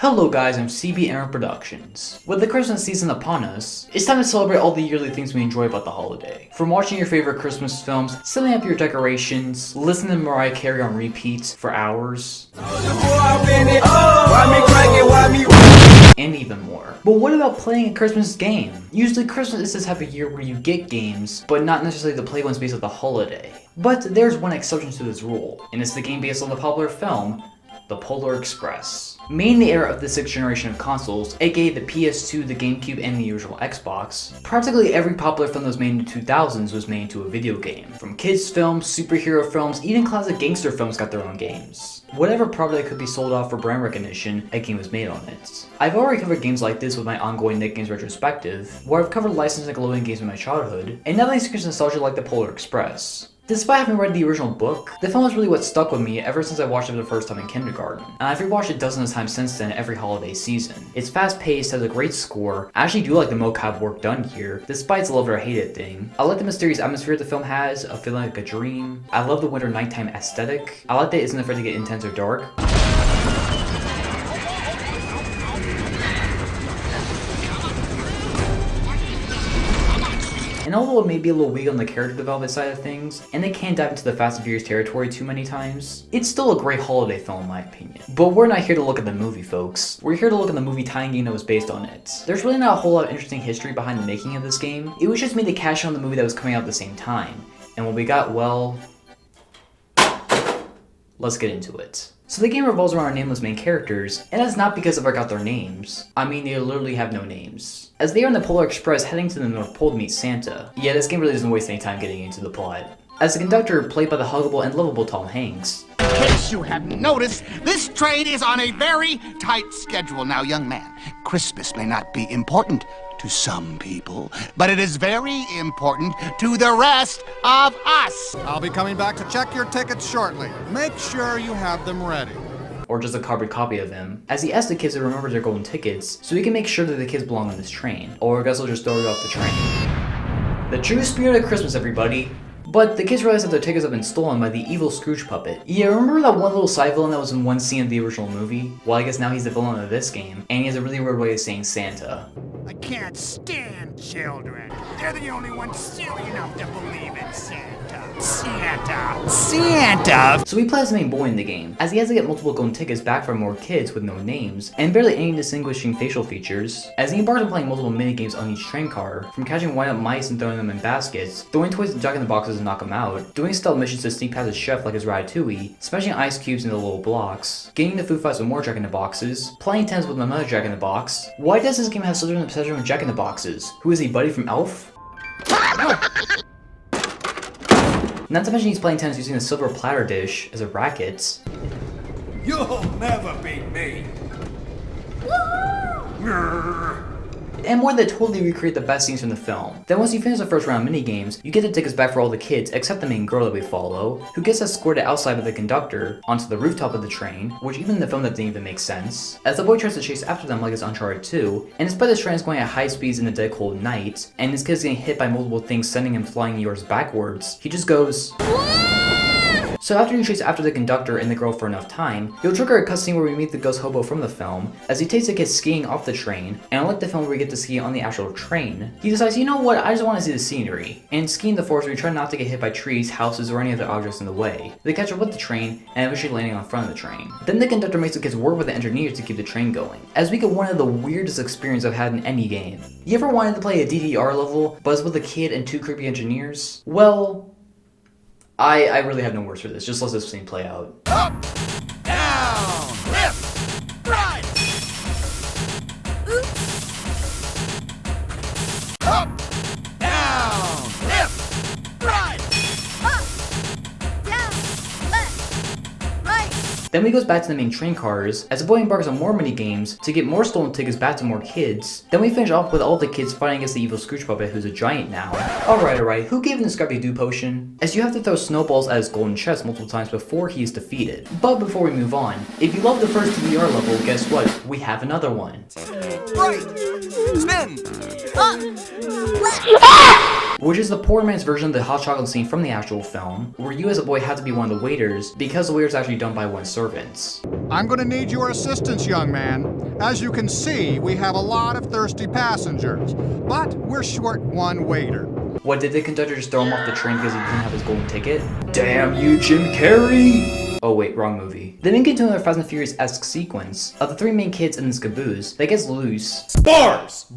Hello guys, I'm CBMF Productions. With the Christmas season upon us, it's time to celebrate all the yearly things we enjoy about the holiday. From watching your favorite Christmas films, setting up your decorations, listening to Mariah Carey on repeat for hours, and even more. But what about playing a Christmas game? Usually Christmas is the type of year where you get games, but not necessarily the play ones based on the holiday. But there's one exception to this rule, and it's the game based on the popular film, The Polar Express. Made in the era of the 6th generation of consoles, aka the PS2, the GameCube, and the original Xbox, practically every popular film that was made in the 2000s was made into a video game. From kids films, superhero films, even classic gangster films got their own games. Whatever product could be sold off for brand recognition, a game was made on it. I've already covered games like this with my ongoing Nick Games retrospective, where I've covered licensed Nickelodeon games in my childhood, and nothing screams nostalgia like The Polar Express. Despite having read the original book, the film is really what stuck with me ever since I watched it for the first time in kindergarten, and I've rewatched it dozens of times since then every holiday season. It's fast-paced, has a great score. I actually do like the mocap work done here, despite its love it or hate it thing. I like the mysterious atmosphere the film has, of feeling like a dream. I love the winter nighttime aesthetic. I like that it isn't afraid to get intense or dark. And although it may be a little weak on the character development side of things, and they can dive into the Fast and Furious territory too many times, it's still a great holiday film in my opinion. But we're not here to look at the movie, folks. We're here to look at the movie tie-in game that was based on it. There's really not a whole lot of interesting history behind the making of this game. It was just made to cash in on the movie that was coming out at the same time. And what we got, well, let's get into it. So the game revolves around our nameless main characters, and that's not because I got their names. I mean, they literally have no names. As they are in the Polar Express heading to the North Pole to meet Santa. Yeah, this game really doesn't waste any time getting into the plot. As the conductor, played by the huggable and lovable Tom Hanks. In case you haven't noticed, this train is on a very tight schedule. Now, young man, Christmas may not be important to some people, but it is very important to the rest of us. I'll be coming back to check your tickets shortly. Make sure you have them ready. Or just a cardboard copy of him, as he asks the kids to remember their golden tickets so he can make sure that the kids belong on this train, or I guess he'll just throw it off the train. The true spirit of Christmas, everybody. But the kids realize that their tickets have been stolen by the evil Scrooge puppet. Yeah, remember that one little side villain that was in one scene of the original movie? Well, I guess now he's the villain of this game, and he has a really weird way of saying Santa. I can't stand children. They're the only ones silly enough to believe in Santa. Santa! So he plays the main boy in the game, as he has to get multiple golden tickets back from more kids with no names, and barely any distinguishing facial features, as he embarks on playing multiple minigames on each train car, from catching wind-up mice and throwing them in baskets, throwing toys at Jack in the Boxes and knock them out, doing stealth missions to sneak past his chef like his Ratatouille, smashing ice cubes into little blocks, getting into food fights with more Jack in the Boxes, playing tennis with another Jack in the Box. Why does this game have such an obsession with Jack in the Boxes? Who is he, buddy from Elf? Not to mention he's playing tennis using a silver platter dish as a racket. You'll never beat me. And more than totally recreate the best scenes from the film. Then once you finish the first round of minigames, you get the tickets back for all the kids except the main girl that we follow, who gets escorted outside by the conductor onto the rooftop of the train, which even in the film that didn't even make sense, as the boy tries to chase after them like it's Uncharted 2, and despite the train is going at high speeds in the dead cold night, and his kid's getting hit by multiple things sending him flying yours backwards, he just goes, So after you chase after the conductor and the girl for enough time, you'll trigger a cutscene where we meet the ghost hobo from the film, as he takes the kids skiing off the train, and unlike the film where we get to ski on the actual train, he decides, you know what, I just want to see the scenery. And skiing the forest, we try not to get hit by trees, houses, or any other objects in the way. They catch up with the train, and eventually landing on front of the train. Then the conductor makes the kids work with the engineers to keep the train going, as we get one of the weirdest experiences I've had in any game. You ever wanted to play a DDR level, but it's with a kid and two creepy engineers? Well, I really have no words for this. Just let this scene play out. Up, down, left, right. Up, down, left, right. Then we goes back to the main train cars, as the boy embarks on more mini games to get more stolen tickets back to more kids. Then we finish off with all the kids fighting against the evil Scrooge puppet who's a giant now. Alright, who gave him the Scrappy-Doo potion? As you have to throw snowballs at his golden chest multiple times before he is defeated. But before we move on, if you love the first TBR level, guess what? We have another one. Right, spin, which is the poor man's version of the hot chocolate scene from the actual film, where you as a boy had to be one of the waiters because the waiter's actually done by one servant. I'm gonna need your assistance, young man. As you can see, we have a lot of thirsty passengers, but we're short one waiter. What, did the conductor just throw him off the train because he didn't have his golden ticket? Damn you, Jim Carrey! Oh wait, wrong movie. Then we get to another Fast and Furious-esque sequence of the three main kids in this caboose that gets loose Bars!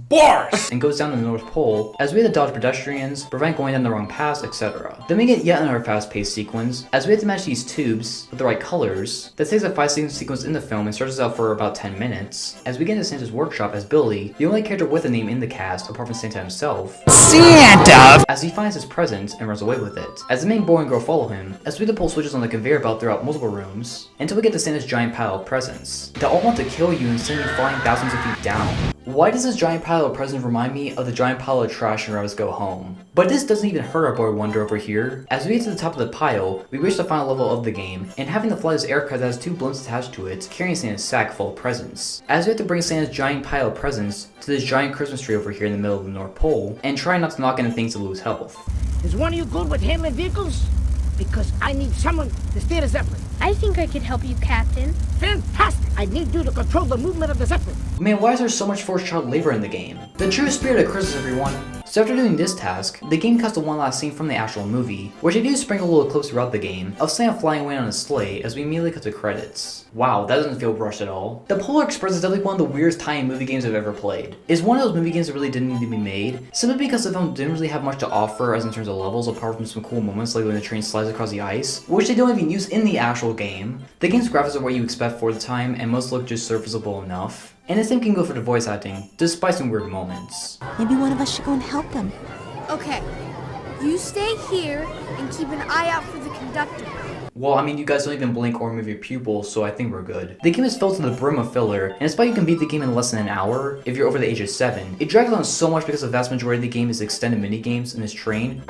and goes down to the North Pole as we have to dodge pedestrians, prevent going down the wrong paths, etc. Then we get yet another fast-paced sequence as we have to match these tubes with the right colors. That takes a 5-second sequence in the film and stretches out for about 10 minutes as we get into Santa's workshop as Billy, the only character with a name in the cast apart from Santa himself, Santa! as he finds his present and runs away with it. As the main boy and girl follow him, as we have to pull switches on the conveyor belt throughout multiple rooms, until we get to Santa's giant pile of presents that all want to kill you and send you flying thousands of feet down. Why does this giant pile of presents remind me of the giant pile of trash in Rabbit's Go Home? But this doesn't even hurt our boy Wonder over here. As we get to the top of the pile, we reach the final level of the game, and having to fly this aircraft that has 2 balloons attached to it, carrying Santa's sack full of presents. As we have to bring Santa's giant pile of presents to this giant Christmas tree over here in the middle of the North Pole, and try not to knock into things to lose health. Is one of you good with handling vehicles? Because I need someone to steer the Zeppelin. I think I could help you, Captain. Fantastic! I need you to control the movement of the Zeppelin. Man, why is there so much forced child labor in the game? The true spirit of Christmas, everyone. So after doing this task, the game cuts to one last scene from the actual movie, which they do sprinkle little clips throughout the game, of Santa flying away on a sleigh as we immediately cut to credits. Wow, that doesn't feel rushed at all. The Polar Express is definitely one of the weirdest tie-in movie games I've ever played. It's one of those movie games that really didn't need to be made, simply because the film didn't really have much to offer as in terms of levels, apart from some cool moments like when the train slides across the ice, which they don't even use in the actual game. The game's graphics are what you expect for the time, and most look just serviceable enough. And the same can go for the voice acting, despite some weird moments. Maybe one of us should go and help them. Okay, you stay here and keep an eye out for the conductor. Well, I mean, you guys don't even blink or move your pupils, so I think we're good. The game is filled to the brim of filler, and despite you can beat the game in less than an hour, if you're over the age of 7, it drags on so much because the vast majority of the game is extended minigames in this train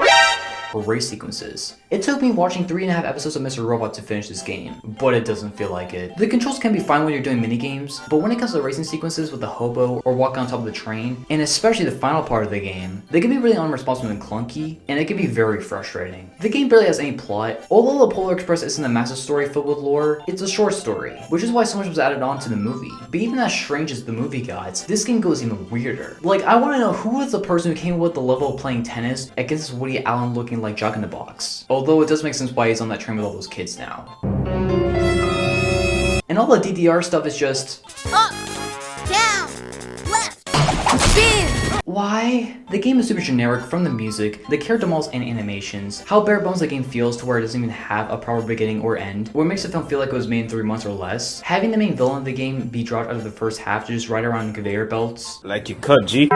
or race sequences. It took me watching 3.5 episodes of Mr. Robot to finish this game, but it doesn't feel like it. The controls can be fine when you're doing minigames, but when it comes to racing sequences with the hobo or walking on top of the train, and especially the final part of the game, they can be really unresponsive and clunky, and it can be very frustrating. The game barely has any plot. Although the Polar Express isn't a massive story filled with lore, it's a short story, which is why so much was added on to the movie. But even as strange as the movie got, this game goes even weirder. Like, I want to know who was the person who came up with the level of playing tennis against this Woody Allen looking like Jock in the Box. Although it does make sense why he's on that train with all those kids now. And all the DDR stuff is just Up, down, left, spin. why? The game is super generic from the music, the character models and animations, how bare bones the game feels to where it doesn't even have a proper beginning or end, what makes the film feel like it was made in 3 months or less, having the main villain of the game be dropped out of the first half to just ride around in conveyor belts. Like you could, G.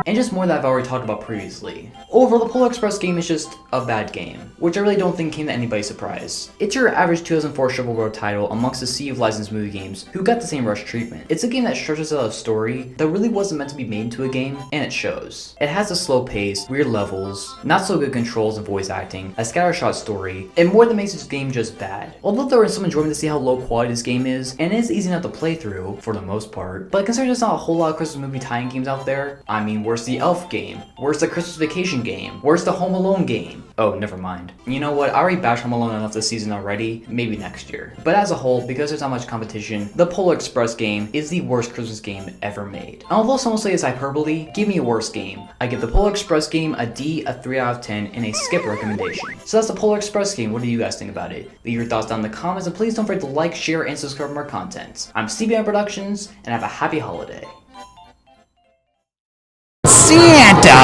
And just more that I've already talked about previously. Overall, the Polar Express game is just a bad game, which I really don't think came to anybody's surprise. It's your average 2004 shovelware title amongst a sea of licensed movie games who got the same rush treatment. It's a game that stretches out a story that really wasn't meant to be made into a game, and it shows. It has a slow pace, weird levels, not so good controls and voice acting, a scattershot story, and more that makes this game just bad. Although there is some enjoyment to see how low quality this game is, and it is easy enough to play through, for the most part, but considering there's not a whole lot of Christmas movie tie-in games out there, I mean, where's the Elf game? Where's the Christmas Vacation game? Where's the Home Alone game? Oh, never mind. You know what, I already bashed Home Alone enough this season already, maybe next year. But as a whole, because there's not much competition, the Polar Express game is the worst Christmas game ever made. And although some will say it's hyperbole, give me a worse game. I give the Polar Express game a D, a 3 out of 10, and a skip recommendation. So that's the Polar Express game. What do you guys think about it? Leave your thoughts down in the comments, and please don't forget to like, share, and subscribe for more content. I'm CBMF Productions, and have a happy holiday. Santa!